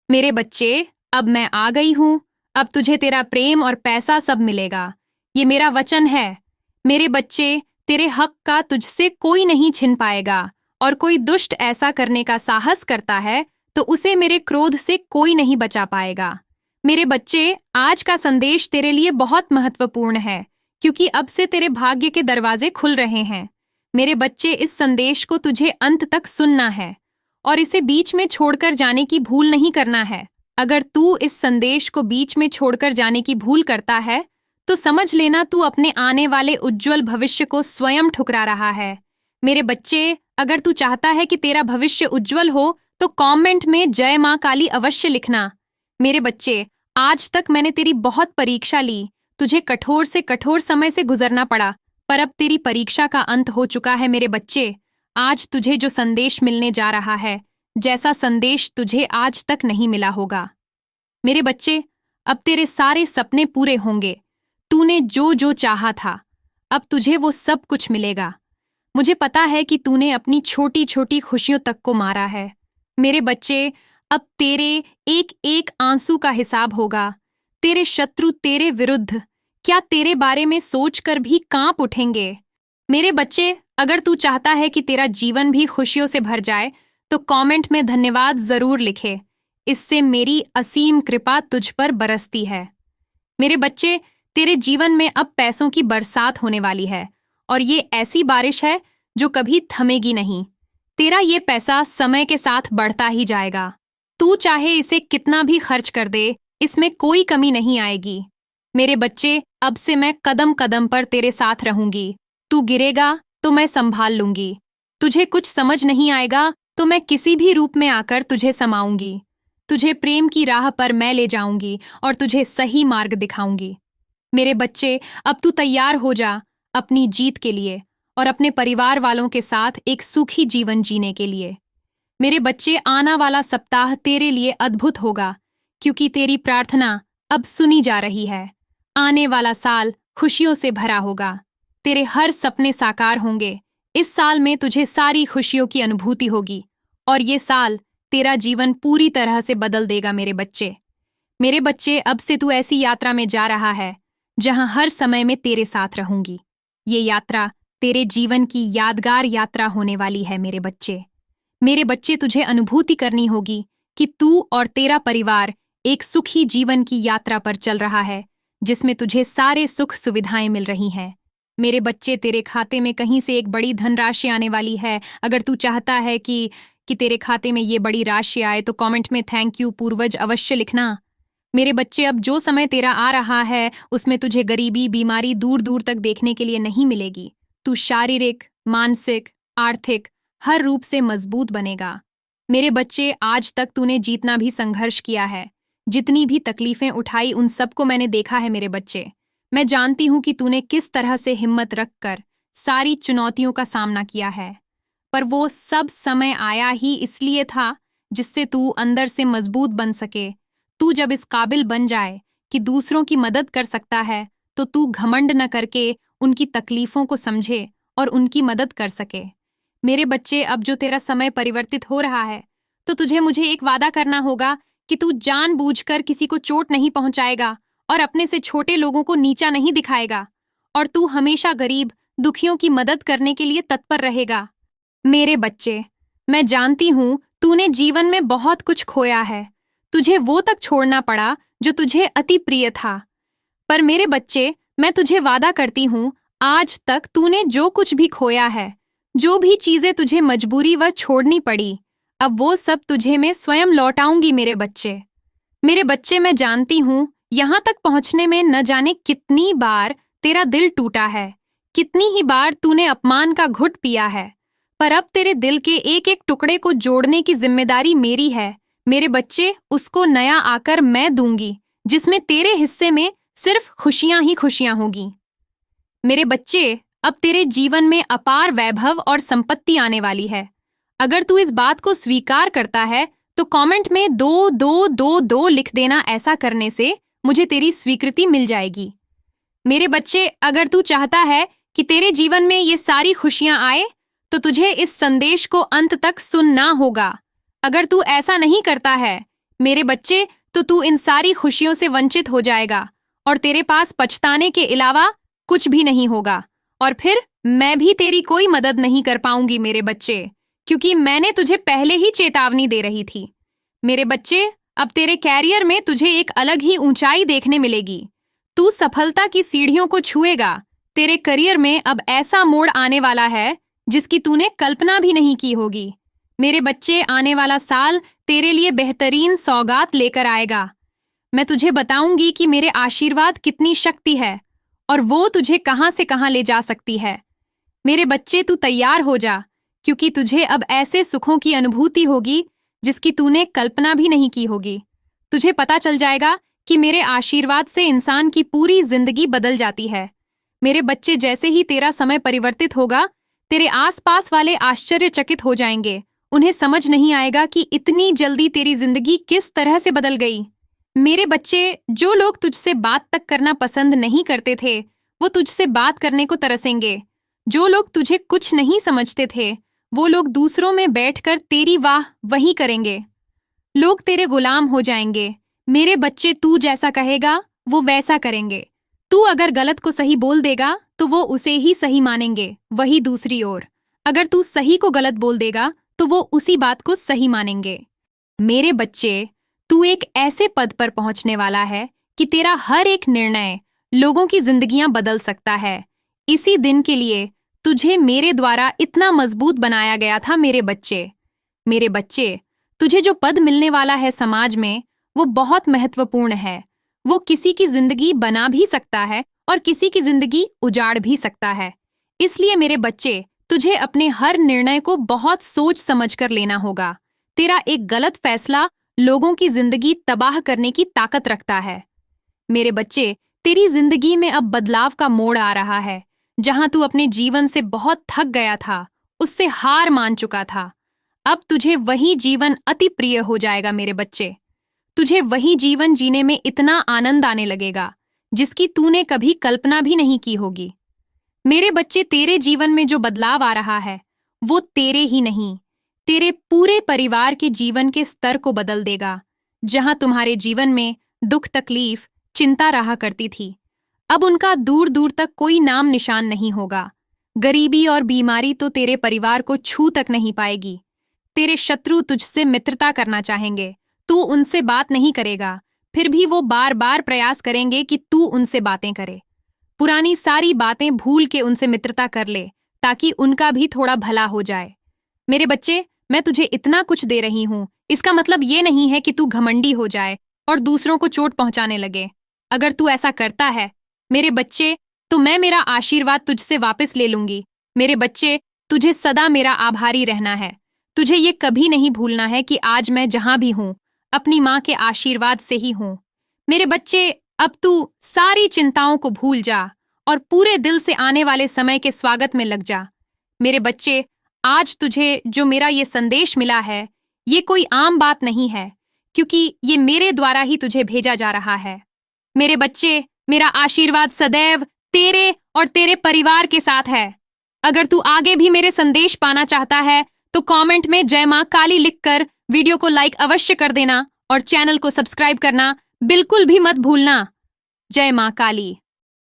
मेरे बच्चे, अब मैं आ गई हूँ। अब तुझे तेरा प्रेम और पैसा सब मिलेगा। ये मेरा वचन है। मेरे बच्चे, तेरे हक का तुझसे कोई नहीं छिन पाएगा, और कोई दुष्ट ऐसा करने का साहस करता है तो उसे मेरे क्रोध से कोई नहीं बचा पाएगा। मेरे बच्चे, आज का संदेश तेरे लिए बहुत महत्वपूर्ण है, क्योंकि अब से तेरे भाग्य के दरवाजे खुल रहे हैं। मेरे बच्चे, इस संदेश को तुझे अंत तक सुनना है और इसे बीच में छोड़कर जाने की भूल नहीं करना है। अगर तू इस संदेश को बीच में छोड़कर जाने की भूल करता है तो समझ लेना तू अपने आने वाले उज्जवल भविष्य को स्वयं ठुकरा रहा है। मेरे बच्चे, अगर तू चाहता है कि तेरा भविष्य उज्जवल हो तो कमेंट में जय मां काली अवश्य लिखना। मेरे बच्चे, आज तक मैंने तेरी बहुत परीक्षा ली। तुझे कठोर से कठोर समय से गुजरना पड़ा, पर अब तेरी परीक्षा का अंत हो चुका है। मेरे बच्चे, आज तुझे जो संदेश मिलने जा रहा है, जैसा संदेश तुझे आज तक नहीं मिला होगा। मेरे बच्चे, अब तेरे सारे सपने पूरे होंगे। तूने जो जो चाहा था, अब तुझे वो सब कुछ मिलेगा। मुझे पता है कि तूने अपनी छोटी छोटी खुशियों तक को मारा है। मेरे बच्चे, अब तेरे एक एक आंसू का हिसाब होगा। तेरे शत्रु तेरे विरुद्ध क्या तेरे बारे में सोचकर भी कांप उठेंगे। मेरे बच्चे, अगर तू चाहता है कि तेरा जीवन भी खुशियों से भर जाए तो कमेंट में धन्यवाद जरूर लिखे। इससे मेरी असीम कृपा तुझ पर बरसती है। मेरे बच्चे, तेरे जीवन में अब पैसों की बरसात होने वाली है, और ये ऐसी बारिश है जो कभी थमेगी नहीं। तेरा ये पैसा समय के साथ बढ़ता ही जाएगा। तू चाहे इसे कितना भी खर्च कर दे, इसमें कोई कमी नहीं आएगी। मेरे बच्चे, अब से मैं कदम कदम पर तेरे साथ रहूंगी। तू गिरेगा तो मैं संभाल लूंगी। तुझे कुछ समझ नहीं आएगा तो मैं किसी भी रूप में आकर तुझे समाऊंगी। तुझे प्रेम की राह पर मैं ले जाऊंगी और तुझे सही मार्ग दिखाऊंगी। मेरे बच्चे, अब तू तैयार हो जा अपनी जीत के लिए और अपने परिवार वालों के साथ एक सुखी जीवन जीने के लिए। मेरे बच्चे, आना वाला सप्ताह तेरे लिए अद्भुत होगा, क्योंकि तेरी प्रार्थना अब सुनी जा रही है। आने वाला साल खुशियों से भरा होगा। तेरे हर सपने साकार होंगे। इस साल में तुझे सारी खुशियों की अनुभूति होगी, और ये साल तेरा जीवन पूरी तरह से बदल देगा। मेरे बच्चे, अब से तू ऐसी यात्रा में जा रहा है जहां हर समय में तेरे साथ रहूंगी। ये यात्रा तेरे जीवन की यादगार यात्रा होने वाली है। मेरे बच्चे, तुझे अनुभूति करनी होगी कि तू और तेरा परिवार एक सुखी जीवन की यात्रा पर चल रहा है, जिसमें तुझे सारे सुख सुविधाएं मिल रही हैं। मेरे बच्चे, तेरे खाते में कहीं से एक बड़ी धनराशि आने वाली है। अगर तू चाहता है कि तेरे खाते में ये बड़ी राशि आए तो कमेंट में थैंक यू पूर्वज अवश्य लिखना। मेरे बच्चे, अब जो समय तेरा आ रहा है उसमें तुझे गरीबी, बीमारी दूर दूर तक देखने के लिए नहीं मिलेगी। तू शारीरिक, मानसिक, आर्थिक हर रूप से मजबूत बनेगा। मेरे बच्चे, आज तक तूने जितना भी संघर्ष किया है, जितनी भी तकलीफें उठाई, उन सबको मैंने देखा है। मेरे बच्चे, मैं जानती हूं कि तूने किस तरह से हिम्मत रखकर सारी चुनौतियों का सामना किया है, पर वो सब समय आया ही इसलिए था जिससे तू अंदर से मजबूत बन सके। तू जब इस काबिल बन जाए कि दूसरों की मदद कर सकता है तो तू घमंड न करके उनकी तकलीफों को समझे और उनकी मदद कर सके। मेरे बच्चे, अब जो तेरा समय परिवर्तित हो रहा है तो तुझे मुझे एक वादा करना होगा कि तू जानबूझकर किसी को चोट नहीं पहुंचाएगा और अपने से छोटे लोगों को नीचा नहीं दिखाएगा, और तू हमेशा गरीब दुखियों की मदद करने के लिए तत्पर रहेगा। मेरे बच्चे, मैं जानती हूँ तूने जीवन में बहुत कुछ खोया है। तुझे वो तक छोड़ना पड़ा जो तुझे अति प्रिय था, पर मेरे बच्चे, मैं तुझे वादा करती हूँ, आज तक तूने जो कुछ भी खोया है, जो भी चीजें तुझे मजबूरी व छोड़नी पड़ी, अब वो सब तुझे मैं स्वयं लौटाऊंगी। मेरे बच्चे, मैं जानती हूँ यहाँ तक पहुँचने में न जाने कितनी बार तेरा दिल टूटा है, कितनी ही बार तूने अपमान का घुट पिया है, पर अब तेरे दिल के एक एक टुकड़े को जोड़ने की जिम्मेदारी मेरी है। मेरे बच्चे, उसको नया आकर मैं दूंगी, जिसमें तेरे हिस्से में सिर्फ खुशियां ही खुशियां होगी। मेरे बच्चे, अब तेरे जीवन में अपार वैभव और संपत्ति आने वाली है। अगर तू इस बात को स्वीकार करता है तो कमेंट में 2222 लिख देना। ऐसा करने से मुझे तेरी स्वीकृति मिल जाएगी। मेरे बच्चे, अगर तू चाहता है कि तेरे जीवन में ये सारी खुशियां आए तो तुझे इस संदेश को अंत तक सुनना होगा। अगर तू ऐसा नहीं करता है, मेरे बच्चे, तो तू इन सारी खुशियों से वंचित हो जाएगा और तेरे पास पछताने के अलावा कुछ भी नहीं होगा। और फिर मैं भी तेरी कोई मदद नहीं कर पाऊंगी मेरे बच्चे, क्योंकि मैंने तुझे पहले ही चेतावनी दे रही थी। मेरे बच्चे, अब तेरे कैरियर में तुझे एक अलग ही ऊंचाई देखने मिलेगी। तू सफलता की सीढ़ियों को छुएगा। तेरे करियर में अब ऐसा मोड़ आने वाला है जिसकी तूने कल्पना भी नहीं की होगी। मेरे बच्चे, आने वाला साल तेरे लिए बेहतरीन सौगात लेकर आएगा। मैं तुझे बताऊंगी कि मेरे आशीर्वाद कितनी शक्ति है और वो तुझे कहां से कहां ले जा सकती है। मेरे बच्चे, तू तैयार हो जा, क्योंकि तुझे अब ऐसे सुखों की अनुभूति होगी जिसकी तूने कल्पना भी नहीं की होगी। तुझे पता चल जाएगा कि मेरे आशीर्वाद से इंसान की पूरी जिंदगी बदल जाती है। मेरे बच्चे, जैसे ही तेरा समय परिवर्तित होगा, तेरे आसपास वाले आश्चर्यचकित हो जाएंगे। उन्हें समझ नहीं आएगा कि इतनी जल्दी तेरी जिंदगी किस तरह से बदल गई। मेरे बच्चे, जो लोग तुझसे बात तक करना पसंद नहीं करते थे, वो तुझसे बात करने को तरसेंगे। जो लोग तुझे कुछ नहीं समझते थे, वो लोग दूसरों में बैठकर तेरी वाह वही करेंगे। लोग तेरे गुलाम हो जाएंगे। मेरे बच्चे, तू जैसा कहेगा वो वैसा करेंगे। तू अगर गलत को सही बोल देगा तो वो उसे ही सही मानेंगे। वही दूसरी ओर, अगर तू सही को गलत बोल देगा तो वो उसी बात को सही मानेंगे। मेरे बच्चे, तू एक ऐसे पद पर पहुंचने वाला है कि तेरा हर एक निर्णय लोगों की जिंदगियां बदल सकता है। इसी दिन के लिए तुझे मेरे द्वारा इतना मजबूत बनाया गया था मेरे बच्चे। मेरे बच्चे, तुझे जो पद मिलने वाला है समाज में, वो बहुत महत्वपूर्ण है। वो किसी की जिंदगी बना भी सकता है और किसी की जिंदगी उजाड़ भी सकता है। इसलिए मेरे बच्चे, तुझे अपने हर निर्णय को बहुत सोच समझ कर लेना होगा। तेरा एक गलत फैसला लोगों की जिंदगी तबाह करने की ताकत रखता है। मेरे बच्चे, तेरी जिंदगी में अब बदलाव का मोड़ आ रहा है। जहां तू अपने जीवन से बहुत थक गया था, उससे हार मान चुका था, अब तुझे वही जीवन अति प्रिय हो जाएगा मेरे बच्चे। तुझे वही जीवन जीने में इतना आनंद आने लगेगा जिसकी तूने कभी कल्पना भी नहीं की होगी। मेरे बच्चे, तेरे जीवन में जो बदलाव आ रहा है वो तेरे ही नहीं, तेरे पूरे परिवार के जीवन के स्तर को बदल देगा। जहां तुम्हारे जीवन में दुख, तकलीफ, चिंता रहा करती थी, अब उनका दूर दूर तक कोई नाम निशान नहीं होगा। गरीबी और बीमारी तो तेरे परिवार को छू तक नहीं पाएगी। तेरे शत्रु तुझसे मित्रता करना चाहेंगे, तू उनसे बात नहीं करेगा, फिर भी वो बार बार प्रयास करेंगे कि तू उनसे बातें करे। पुरानी सारी बातें भूल के उनसे मित्रता कर ले, ताकि उनका भी थोड़ा भला हो जाए। मेरे बच्चे, मैं तुझे इतना कुछ दे रही हूँ, इसका मतलब ये नहीं है कि तू घमंडी हो जाए और दूसरों को चोट पहुंचाने लगे। अगर तू ऐसा करता है मेरे बच्चे, तो मैं मेरा आशीर्वाद तुझसे वापस ले लूंगी। मेरे बच्चे, तुझे सदा मेरा आभारी रहना है। तुझे ये कभी नहीं भूलना है कि आज मैं जहां भी हूं, अपनी माँ के आशीर्वाद से ही हूं। मेरे बच्चे, अब तू सारी चिंताओं को भूल जा और पूरे दिल से आने वाले समय के स्वागत में लग जा। मेरे बच्चे, आज तुझे जो मेरा ये संदेश मिला है, ये कोई आम बात नहीं है, क्योंकि ये मेरे द्वारा ही तुझे भेजा जा रहा है। मेरे बच्चे, मेरा आशीर्वाद सदैव तेरे और तेरे परिवार के साथ है। अगर तू आगे भी मेरे संदेश पाना चाहता है तो कमेंट में जय मां काली लिखकर वीडियो को लाइक अवश्य कर देना और चैनल को सब्सक्राइब करना बिल्कुल भी मत भूलना। जय मां काली।